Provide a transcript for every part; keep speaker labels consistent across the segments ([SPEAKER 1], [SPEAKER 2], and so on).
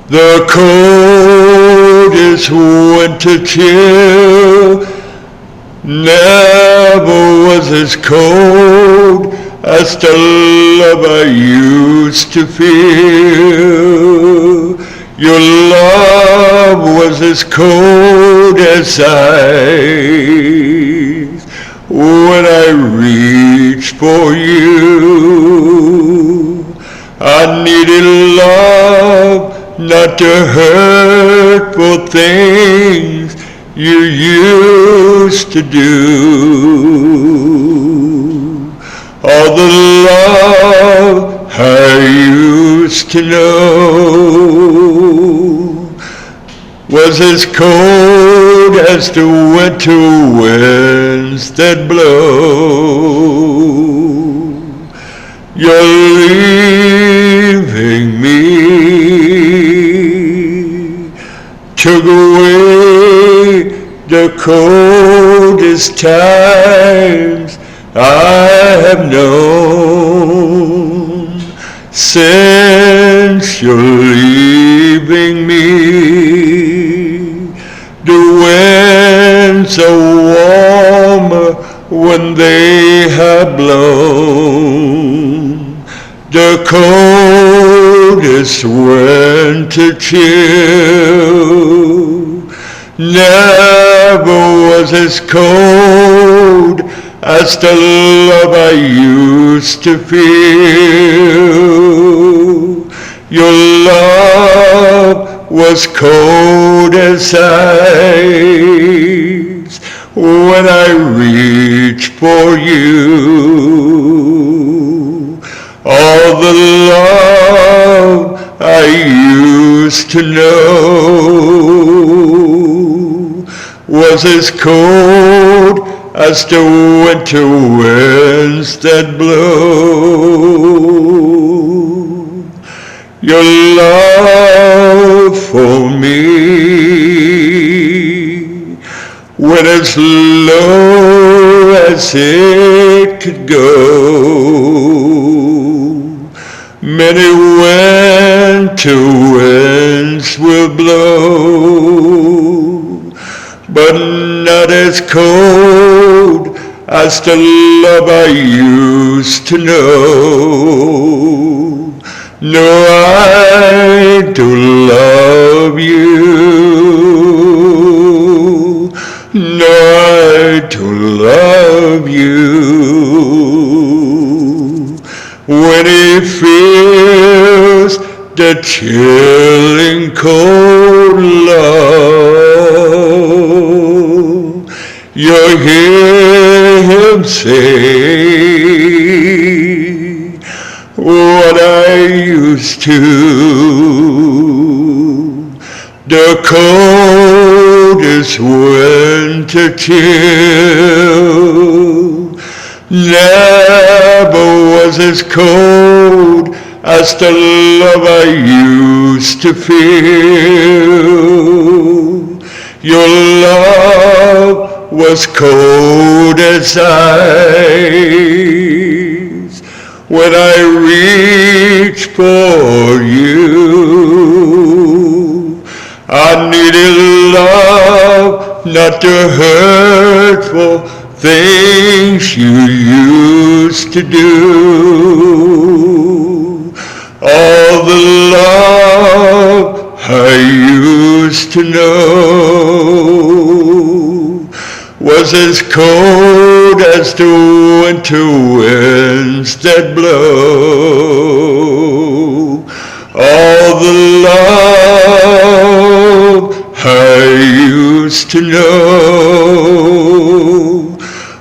[SPEAKER 1] The coldest winter chill never was as cold as the love I used to feel. Your love was as cold as ice when I reached for you. I needed love, not the hurtful things you used to do. All the love I used to know was as cold as the winter winds that blow. You're leaving me, took away the coldest times I have known. Since you're leaving me, the winds are warmer when they have blown. The coldest winter chill never was as cold as the love I used to feel. Your love was cold as ice when I reached for you. All the love I used to know was as cold as the winter winds that blow. Your love for me went as low as it could go. Many winter winds will blow, but not as cold as the love I used to know. No, I do love you. No, I do love you. When it feels the chilling cold love, you hear him say what I used to. The coldest winter chill never was as cold as the love I used to feel. Your love was cold as ice when I reached for you. I needed love, not the hurtful things you used to do. All the love I used to know was as cold as the winter winds that blow. All the love I used to know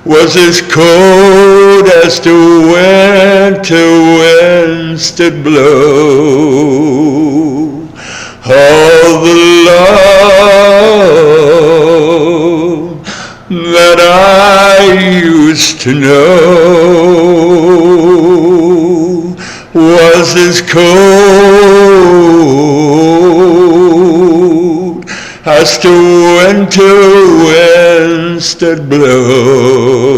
[SPEAKER 1] was as cold as the winter winds that blow. All the love that I used to know was as cold as the winter winds that blow.